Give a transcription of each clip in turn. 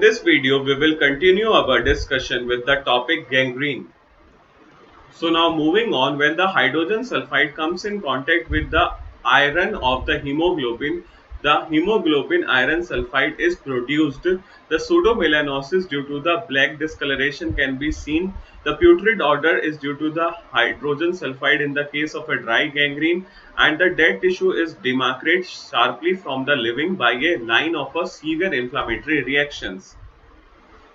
in this video, we will continue our discussion with the topic gangrene. So now moving on, when the hydrogen sulfide comes in contact with the iron of the hemoglobin iron sulfide is produced. The pseudomelanosis due to the black discoloration can be seen. The putrid odor is due to the hydrogen sulfide in the case of a dry gangrene, and the dead tissue is demarcated sharply from the living by a line of a severe inflammatory reactions.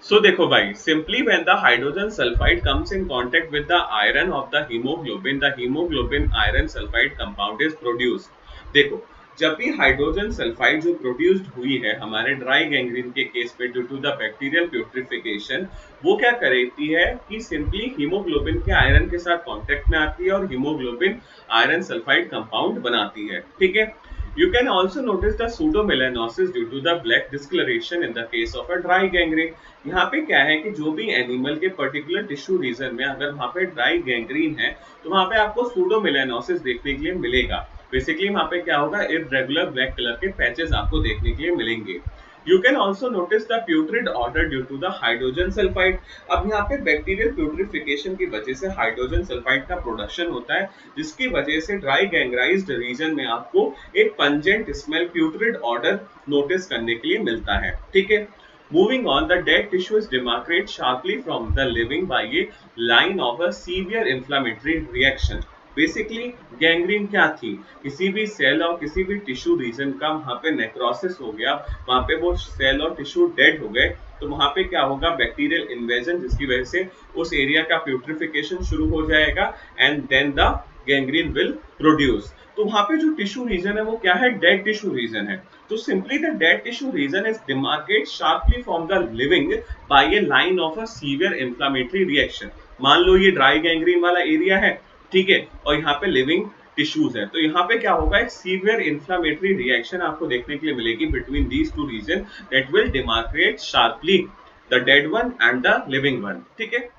So देखो भाई, simply when the hydrogen sulfide comes in contact with the iron of the hemoglobin iron sulfide compound is produced. देखो, जब भी hydrogen sulphide जो produced हुई है हमारे dry gangrene के केस में due to the bacterial putrefaction, वो क्या करती है कि सिंपली हीमोग्लोबिन के आयरन के साथ कांटेक्ट में आती है और हीमोग्लोबिन आयरन सल्फाइड कंपाउंड बनाती है. ठीक है. You can also notice the pseudomelanosis due to the black discoloration in the case of a dry gangrene. यहाँ पे क्या है कि जो भी एनिमल के पर्टिकुलर टिश्यू रीजन में अगर वहाँ पे ड्राई गैंग्रीन है तो वहाँ पे आपको pseudomelanosis देखने के लिए मिलेगा. बेसिकली वहाँ पे क्या होगा, इरेगुलर ब्लैक कलर के पैचेस आपको देखने के लिए मिलेंगे. You can also notice the putrid odor due to the hydrogen sulfide. अब यहाँ पे बैक्टीरियल प्यूट्रिफिकेशन की वजह से हाइड्रोजन सल्फाइड का प्रोडक्शन होता है, जिसकी वजह से ड्राई गैंग्राइज्ड रीजन में आपको एक पंजेंट स्मेल प्यूट्रिड ऑर्डर नोटिस करने के लिए मिलता है. ठीक है. Moving on, the dead tissue is demarcated sharply from the living by a line of a severe inflammatory reaction. Basically gangrene क्या थी, किसी भी सेल और किसी भी टिश्यू रीजन का वहाँ पे नेक्रोसिस हो गया, वहाँ पे वो सेल और टिश्यू डेड हो गए, तो वहाँ पे क्या होगा, बैक्टीरियल इन्वेजन, जिसकी वजह से उस एरिया का प्यूट्रिफिकेशन शुरू हो जाएगा and then the gangrene will produce. तो वहाँ पे जो टिश्यू रीजन है वो क्या है, डेड टिश्यू रीजन है. तो simply the dead tissue region is demarcate sharply from the living by a line of a severe inflammatory reaction. मान लो ये ड्राई गैंग्रीन वाला एरिया है, ठीक है, और यहाँ पे लिविंग टिश्यूज है, तो यहाँ पे क्या होगा, एक सीवियर इन्फ्लामेटरी रिएक्शन आपको देखने के लिए मिलेगी between these two region that will demarcate sharply the dead one and the living one. ठीक है.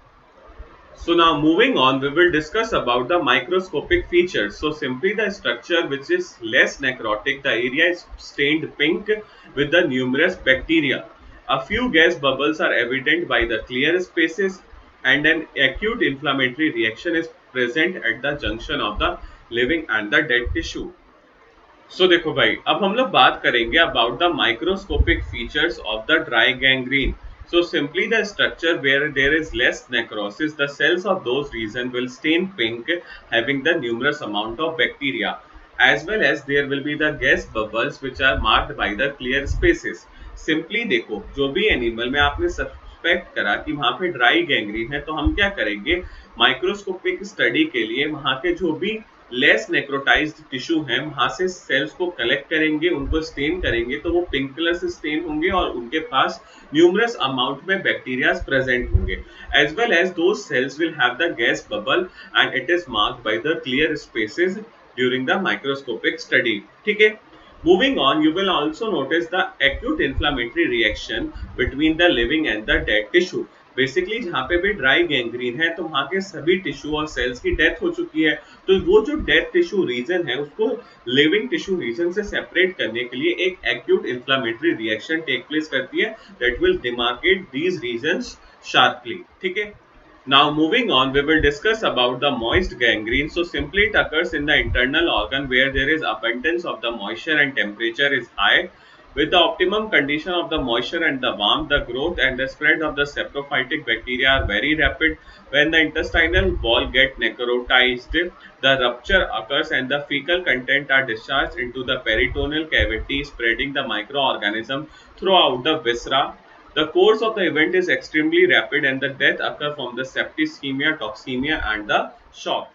So now moving on, we will discuss about the microscopic features. So simply the structure which is less necrotic, the area is stained pink with the numerous bacteria. A few gas bubbles are evident by the clear spaces and an acute inflammatory reaction is present at the junction of the living and the dead tissue. So देखो भाई, अब हम लोग बात करेंगे about the microscopic features of the dry gangrene. So simply the structure where there is less necrosis, the cells of those regions will stain pink, having the numerous amount of bacteria, as well as there will be the gas bubbles which are marked by the clear spaces. Simply देखो, जो भी animal में आपने suspect करा कि वहाँ पे dry gangrene है, तो हम क्या करेंगे, माइक्रोस्कोपिक स्टडी के लिए वहाँ के जो भी लेस नेक्रोटाइज्ड टिश्यू हैं वहां से सेल्स को कलेक्ट करेंगे, उनको स्टेन करेंगे, तो वो पिंक कलर से स्टेन होंगे और उनके पास न्यूमरस अमाउंट में बैक्टीरिया प्रेजेंट होंगे, as well as those cells will have the gas bubble and it is marked by the clear spaces during the microscopic study. ठीक है. Moving on, you will also notice the acute inflammatory reaction between the living and the dead tissue. Basically जहाँ पे भी dry gangrene है तो वहाँ के सभी टिश्यू और सेल्स की डेथ हो चुकी है, तो वो जो डेथ टिश्यू रीजन है उसको लिविंग टिश्यू रीजन से सेपरेट करने के लिए एक acute inflammatory reaction take place करती है that will demarcate these regions sharply. ठीक है. Now moving on, we will discuss about the moist gangrene. So simply it occurs in the internal organ where there is abundance of the moisture and temperature is high. With the optimum condition of the moisture and the warmth, the growth and the spread of the saprophytic bacteria are very rapid. When the intestinal wall get necrotized, the rupture occurs and the fecal content are discharged into the peritoneal cavity, spreading the microorganism throughout the viscera. The course of the event is extremely rapid and the death occur from the septicemia, toxemia and the shock.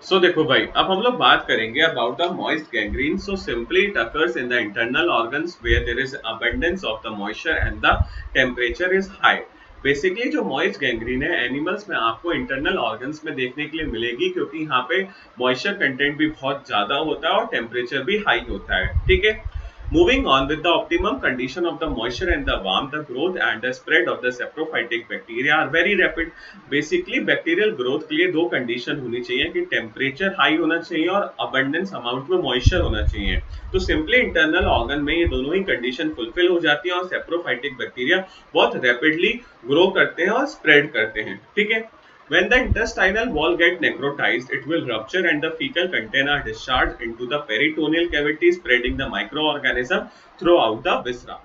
So देखो भाई, अब हम लोग बात करेंगे about the moist gangrene. So simply it occurs in the internal organs where there is abundance of the moisture and the temperature is high. Basically जो moist gangrene है animals में आपको इंटरनल ऑर्गन्स में देखने के लिए मिलेगी, क्योंकि यहाँ पे मॉइस्चर कंटेंट भी बहुत ज्यादा होता है और टेम्परेचर भी हाई होता है. ठीक है. Moving on with the optimum condition of the moisture and the warmth, the growth and the spread of the saprophytic bacteria are very rapid. Basically bacterial growth के लिए दो कंडीशन होनी चाहिए कि टेम्परेचर हाई होना चाहिए और अबंडेंस अमाउंट में मॉइस्चर होना चाहिए। तो सिंपली इंटरनल ऑर्गन में ये दोनों ही कंडीशन फुलफिल हो जाती है और सेप्रोफाइटिक बैक्टीरिया बहुत रैपिडली ग्रो करते हैं और स्प्रेड करते हैं। ठीक है। When the intestinal wall get necrotized, it will rupture and the fecal content are discharged into the peritoneal cavity, spreading the microorganism throughout the viscera.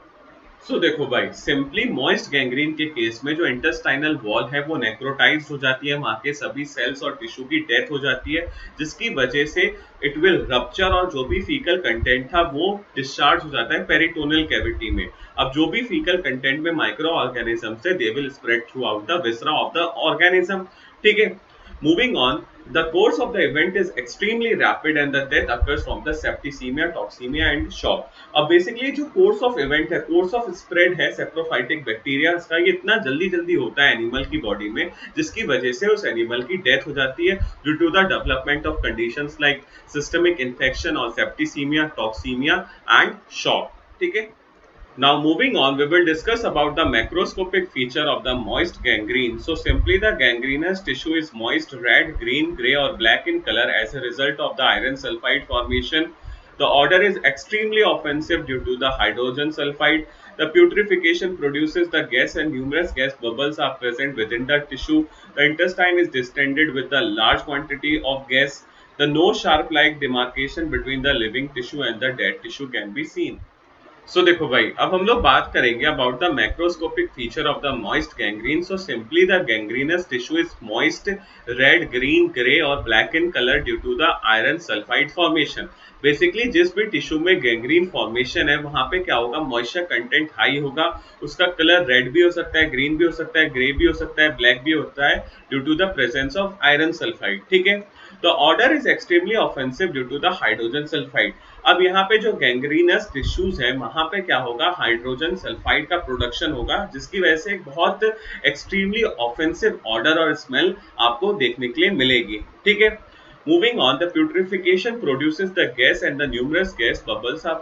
सो देखो भाई, सिंपली मॉइस्ट गैंग्रीन के केस में जो इंटेस्टाइनल वॉल है वो necrotise हो जाती है, वहां के सभी सेल्स और टिश्यू की डेथ हो जाती है, जिसकी वजह से इट विल रप्चर और जो भी फीकल कंटेंट था वो डिस्चार्ज हो जाता है पेरिटोनियल कैविटी में। अब जो भी फीकल कंटेंट में माइक्रो ऑर्गेनिज्म से they will spread through out the viscera of the organism. ठीक है। Moving on, the course of the event is extremely rapid and the death occurs from the septicemia, toxemia and shock. अब basically जो course of event है, course of spread है saprophytic bacteria का, ये इतना जल्दी जल्दी होता है एनिमल की बॉडी में, जिसकी वजह से उस एनिमल की डेथ हो जाती है due to the development of conditions like systemic infection और सेप्टिसीमिया, टॉक्सीमिया एंड शॉक। ठीक है। Now moving on, we will discuss about the macroscopic feature of the moist gangrene. So simply the gangrenous tissue is moist, red, green, grey or black in color as a result of the iron sulfide formation. The odor is extremely offensive due to the hydrogen sulfide. The putrefaction produces the gas and numerous gas bubbles are present within the tissue. The intestine is distended with a large quantity of gas. The no sharp like demarcation between the living tissue and the dead tissue can be seen. सो देखो भाई, अब हम लोग बात करेंगे about the macroscopic feature of the moist gangrene. So simply the gangrenous tissue is moist, red, green, grey और black in colour due to the iron sulphide formation. Basically जिस भी टिश्यू में गैंग्रीन फॉर्मेशन है वहां पे क्या होगा, moisture content high होगा, उसका कलर रेड भी हो सकता है, ग्रीन भी हो सकता है, ग्रे भी हो सकता है, ब्लैक भी होता है due to the presence of iron sulphide. ठीक है। The odour is extremely offensive due to the hydrogen sulphide. अब यहाँ पे जो गैंग्रीनस टिश्यूज है वहां पे क्या होगा, हाइड्रोजन सल्फाइड का प्रोडक्शन होगा, जिसकी वजह से बहुत एक्सट्रीमली ऑफेंसिव ऑर्डर और स्मेल आपको देखने के लिए मिलेगी। ठीक है। Moving on, the putrefaction produces the gas and the numerous gas bubbles are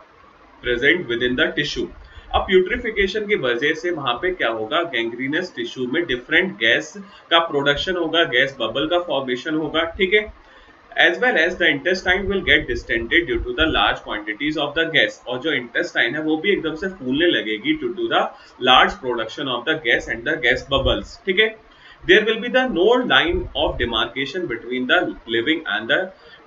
present within the tissue. अब प्यूट्रिफिकेशन की वजह से वहां पे क्या होगा, गैंग्रीनस टिश्यू में डिफरेंट गैस का प्रोडक्शन होगा, गैस बबल का फॉर्मेशन होगा। ठीक है। As well as the intestine will get distended due to the large quantities of the gas, और जो intestine है वो भी एकदम से फूलने लगेगी due to the large production of the gas and the gas bubbles. ठीक है। There will be the no line of demarcation between the living and the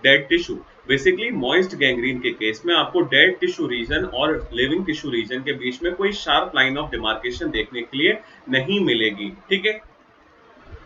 dead tissue. Basically moist gangrene के केस में आपको dead tissue region और living tissue region के बीच में कोई sharp line of demarcation देखने के लिए नहीं मिलेगी। ठीक है।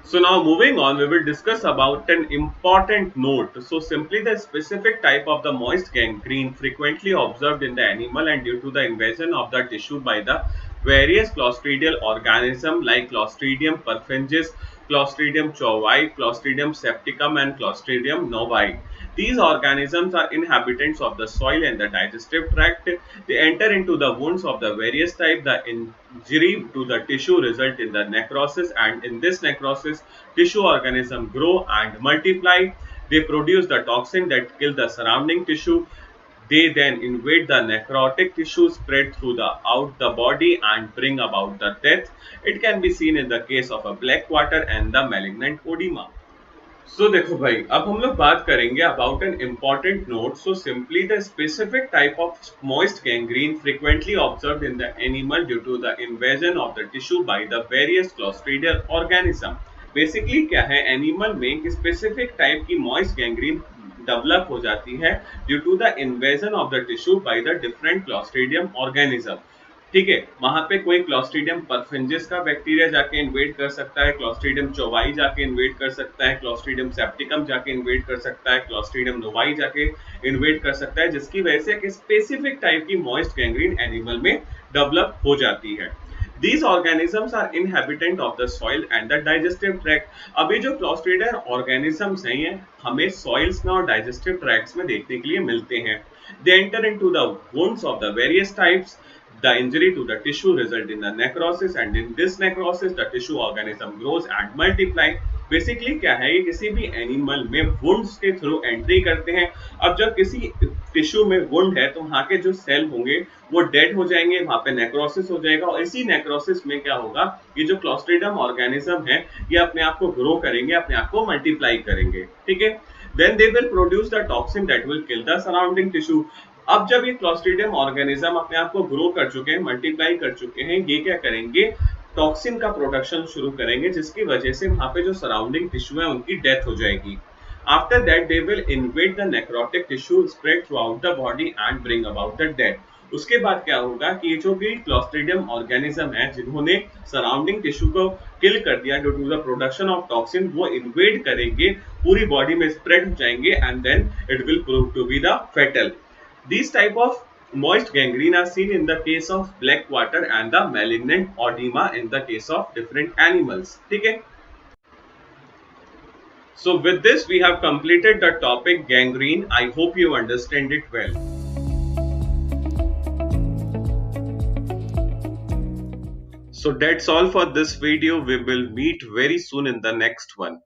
So now moving on, we will discuss about an important note. So simply the specific type of the moist gangrene frequently observed in the animal and due to the invasion of the tissue by the various clostridial organisms like Clostridium perfringens, Clostridium chowai, Clostridium septicum and Clostridium novae. These organisms are inhabitants of the soil and the digestive tract. They enter into the wounds of the various type. The injury to the tissue result in the necrosis, and in this necrosis, tissue organisms grow and multiply. They produce the toxin that kill the surrounding tissue. They then invade the necrotic tissue, spread throughout the body and bring about the death. It can be seen in the case of a black water and the malignant edema. So देखो भाई, अब हम लोग बात करेंगे about an important note. So simply the specific type of moist gangrene frequently observed in the animal due to the invasion of the tissue by the various clostridial organism. Basically क्या है, animal में कि specific type की moist gangrene develop हो जाती है due to the invasion of the tissue by the different clostridium organism. ठीक है। वहां पे कोई क्लॉस्ट्रीडियम परफिंजिस का बैक्टीरिया जाके इन्वेड कर सकता है, क्लॉस्ट्रीडियम चौवाई जाके इन्वेड कर सकता है, क्लॉस्ट्रीडियम सेप्टिकम जाके इन्वेड कर सकता है, क्लॉस्ट्रीडियम नोवाई जाके इन्वेड कर सकता है, जिसकी वजह से एक स्पेसिफिक टाइप की मॉइस्ट गैंग्रीन एनिमल में डेवलप हो जाती है। These organisms are inhabitant of the soil and the digestive tract. अभी जो Clostridial organisms हैं ये हमें soils में और digestive tracts में देखने के लिए मिलते हैं. They enter into the wounds of the various types. The injury to the tissue result in the necrosis, and in this necrosis the tissue organism grows and multiply. Basically क्या है, ये किसी भी एनिमल में वुंड्स के through entry करते हैं। अब जब किसी टिश्यू में वुंड है तो वहां के जो सेल होंगे वो डेड हो जाएंगे, वहां पे नेक्रोसिस हो जाएगा, और इसी नेक्रोसिस में क्या होगा, ये जो क्लोस्ट्रीडियम ऑर्गेनिज्म है ये अपने आप को ग्रो करेंगे, अपने आप को मल्टीप्लाई करेंगे, ठीक है। Then they will produce the toxin that will kill the surrounding tissue. अब जब ये क्लोस्ट्रीडियम ऑर्गेनिज्म अपने आप को ग्रो कर चुके हैं, मल्टीप्लाई कर चुके हैं, ये क्या करेंगे, टॉक्सिन का प्रोडक्शन शुरू करेंगे, जिसकी वजह से वहां पे जो सराउंडिंग टिश्यू है उनकी डेथ हो जाएगी। After that, they will invade the necrotic tissue, spread throughout the body and bring about the death. उसके बाद क्या होगा कि ये जो भी क्लोस्ट्रीडियम ऑर्गेनिज्म है जिन्होंने सराउंडिंग टिश्यू को किल कर दिया due to the production of toxin, वो इन्वेड करेंगे, पूरी बॉडी में स्प्रेड हो जाएंगे, and then it will prove to be the fatal. These type of moist gangrene are seen in the case of black water and the malignant edema in the case of different animals, ठीक है। So with this we have completed the topic gangrene. I hope you understand it well. So that's all for this video. We will meet very soon in the next one.